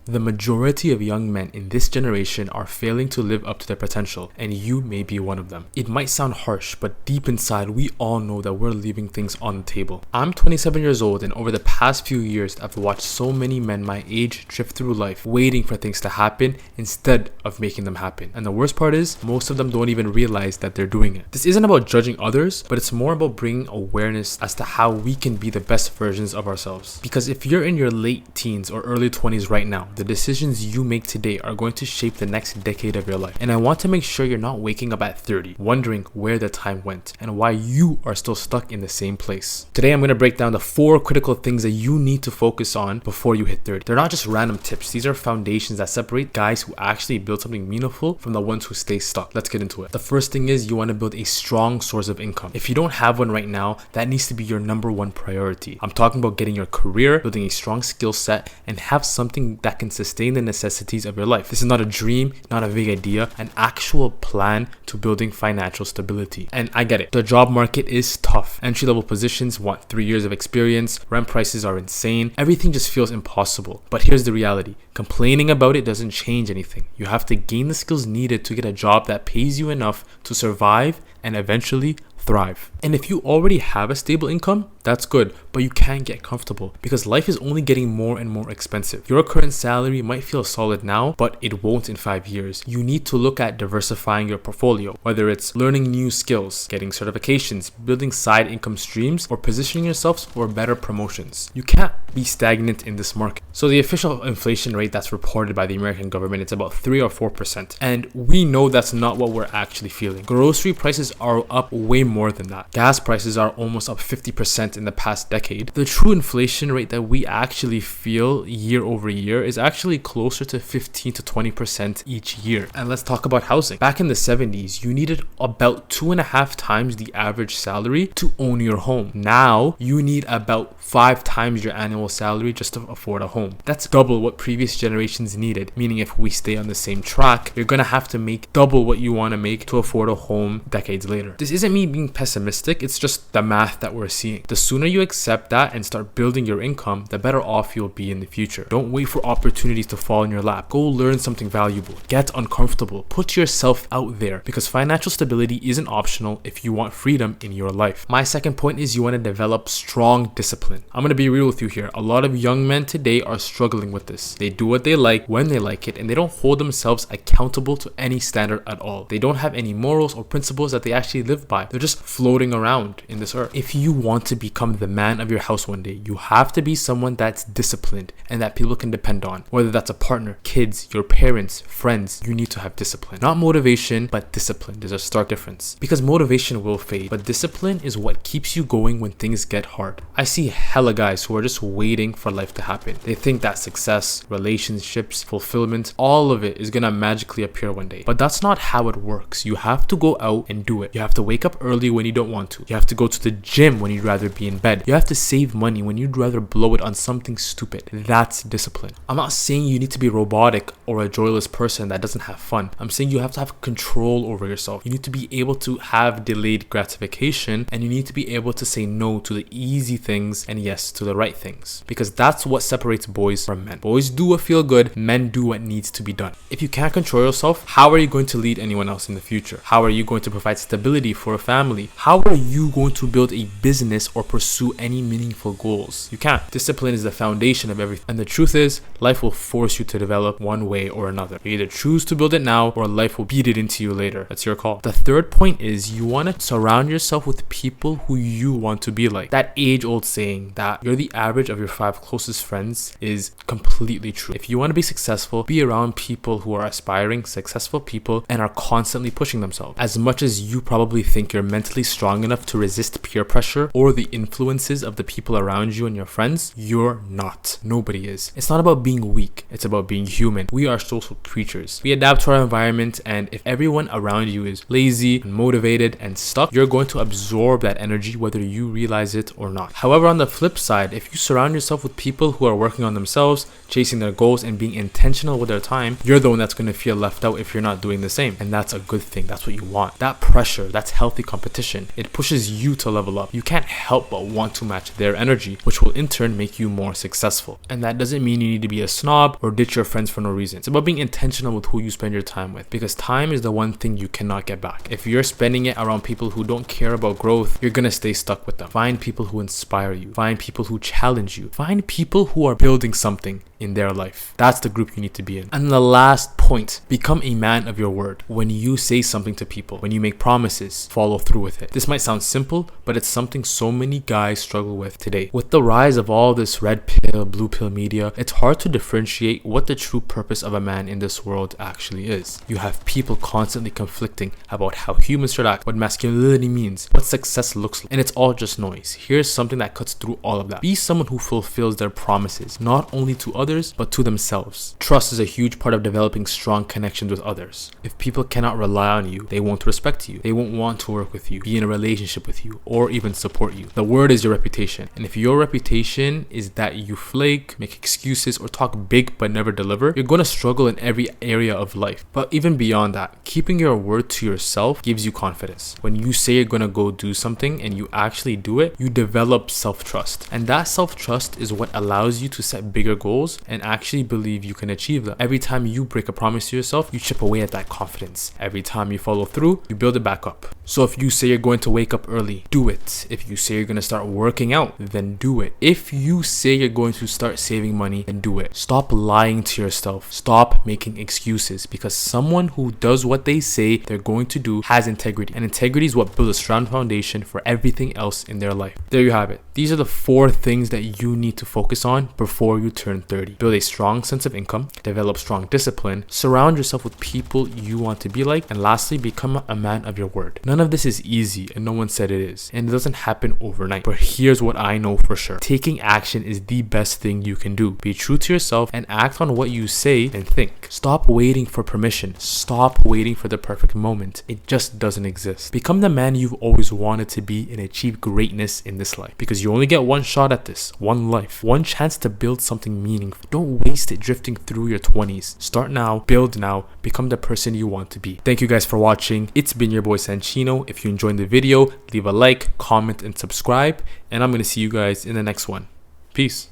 The majority of young men in this generation are failing to live up to their potential, and you may be one of them. It might sound harsh, but deep inside, we all know that we're leaving things on the table. I'm 27 years old, and over the past few years, I've watched so many men my age drift through life, waiting for things to happen instead of making them happen. And the worst part is, most of them don't even realize that they're doing it. This isn't about judging others, but it's more about bringing awareness as to how we can be the best versions of ourselves. Because if you're in your late teens or early 20s right now, the decisions you make today are going to shape the next decade of your life. And I want to make sure you're not waking up at 30, wondering where the time went and why you are still stuck in the same place. Today, I'm going to break down the 4 critical things that you need to focus on before you hit 30. They're not just random tips. These are foundations that separate guys who actually build something meaningful from the ones who stay stuck. Let's get into it. The first thing is you want to build a strong source of income. If you don't have one right now, that needs to be your number one priority. I'm talking about getting your career, building a strong skill set, and have something that can sustain the necessities of your life. This is not a dream, not a vague idea, an actual plan to building financial stability. And I get it. The job market is tough. Entry-level positions want 3 years of experience. Rent prices are insane. Everything just feels impossible. But here's the reality. Complaining about it doesn't change anything. You have to gain the skills needed to get a job that pays you enough to survive and eventually thrive. And if you already have a stable income, that's good, but you can't get comfortable because life is only getting more and more expensive. Your current salary might feel solid now, but it won't in 5 years. You need to look at diversifying your portfolio, whether it's learning new skills, getting certifications, building side income streams, or positioning yourselves for better promotions. You can't be stagnant in this market. So the official inflation rate that's reported by the American government, it's about 3 or 4%. And we know that's not what we're actually feeling. Grocery prices are up way more than that. Gas prices are almost up 50% in the past decade. The true inflation rate that we actually feel year over year is actually closer to 15 to 20% each year. And let's talk about housing. Back in the 70s, you needed about 2.5 times the average salary to own your home. Now, you need about 5 times your annual salary just to afford a home. That's double what previous generations needed, meaning if we stay on the same track, you're gonna have to make double what you want to make to afford a home decades later. This isn't me being pessimistic, it's just the math that we're seeing. The sooner you accept that and start building your income, the better off you'll be in the future. Don't wait for opportunities to fall in your lap. Go learn something valuable. Get uncomfortable. Put yourself out there because financial stability isn't optional if you want freedom in your life. My second point is you want to develop strong discipline. I'm going to be real with you here. A lot of young men today are struggling with this. They do what they like when they like it and they don't hold themselves accountable to any standard at all. They don't have any morals or principles that they actually live by. They're just floating around in this earth. If you want to become the man of your house one day, you have to be someone that's disciplined and that people can depend on. Whether that's a partner, kids, your parents, friends, you need to have discipline. Not motivation, but discipline. There's a stark difference. Because motivation will fade, but discipline is what keeps you going when things get hard. I see hella guys who are just waiting for life to happen. They think that success, relationships, fulfillment, all of it is gonna magically appear one day. But that's not how it works. You have to go out and do it. You have to wake up early when you don't want to. You have to go to the gym when you'd rather be in bed. You have to save money when you'd rather blow it on something stupid. That's discipline. I'm not saying you need to be robotic or a joyless person that doesn't have fun. I'm saying you have to have control over yourself. You need to be able to have delayed gratification and you need to be able to say no to the easy things and yes to the right things. Because that's what separates boys from men. Boys do what feel good, men do what needs to be done. If you can't control yourself, how are you going to lead anyone else in the future? How are you going to provide stability for a family? How are you going to build a business or pursue any meaningful goals? You can't. Discipline is the foundation of everything. And the truth is, life will force you to develop one way or another. You either choose to build it now or life will beat it into you later. That's your call. The third point is you want to surround yourself with people who you want to be like. That age-old saying that you're the average of your 5 closest friends is completely true. If you want to be successful, be around people who are aspiring, successful people and are constantly pushing themselves. As much as you probably think you're mentally strong enough to resist peer pressure or the influences of the people around you and your friends, you're not. Nobody is. It's not about being weak. It's about being human. We are social creatures. We adapt to our environment, and if everyone around you is lazy, unmotivated, and stuck, you're going to absorb that energy whether you realize it or not. However, on the flip side, if you surround yourself with people who are working on themselves, chasing their goals, and being intentional with their time, you're the one that's going to feel left out if you're not doing the same. And that's a good thing. That's what you want. That pressure, that's healthy competition. It pushes you to level up. You can't help but want to match their energy, which will in turn make you more successful. And that doesn't mean you need to be a snob or ditch your friends for no reason. It's about being intentional with who you spend your time with, because time is the one thing you cannot get back. If you're spending it around people who don't care about growth, you're gonna stay stuck with them. Find people who inspire you. Find people who challenge you. Find people who are building something in their life. That's the group you need to be in. And the last point, become a man of your word. When you say something to people, when you make promises, follow through with it. This might sound simple, but it's something so many guys struggle with today. With the rise of all this red pill, blue pill media, it's hard to differentiate what the true purpose of a man in this world actually is. You have people constantly conflicting about how humans should act, what masculinity means, what success looks like, and it's all just noise. Here's something that cuts through all of that. Be someone who fulfills their promises, not only to others, but to themselves. Trust is a huge part of developing strong connections with others. If people cannot rely on you, they won't respect you. They won't want to work with you, be in a relationship with you, or even support you. The word is your reputation. And if your reputation is that you flake, make excuses, or talk big but never deliver, you're going to struggle in every area of life. But even beyond that, keeping your word to yourself gives you confidence. When you say you're going to go do something and you actually do it, you develop self-trust. And that self-trust is what allows you to set bigger goals and actually believe you can achieve them. Every time you break a promise to yourself, you chip away at that confidence. Every time you follow through, you build it back up. So if you say you're going to wake up early, do it. If you say you're going to start working out, then do it. If you say you're going to start saving money, then do it. Stop lying to yourself. Stop making excuses, because someone who does what they say they're going to do has integrity. And integrity is what builds a strong foundation for everything else in their life. There you have it. These are the 4 things that you need to focus on before you turn 30. Build a strong sense of income, develop strong discipline, surround yourself with people you want to be like, and lastly, become a man of your word. None of this is easy, and no one said it is, and it doesn't happen overnight. But here's what I know for sure. Taking action is the best thing you can do. Be true to yourself and act on what you say and think. Stop waiting for permission. Stop waiting for the perfect moment. It just doesn't exist. Become the man you've always wanted to be and achieve greatness in this life, because you only get one shot at this, one life, one chance to build something meaningful. Don't waste it drifting through your 20s. Start now, build now, become the person you want to be. Thank you guys for watching. It's been your boy Sanchino. If you enjoyed the video, leave a like, comment, and subscribe, and I'm going to see you guys in the next one. Peace.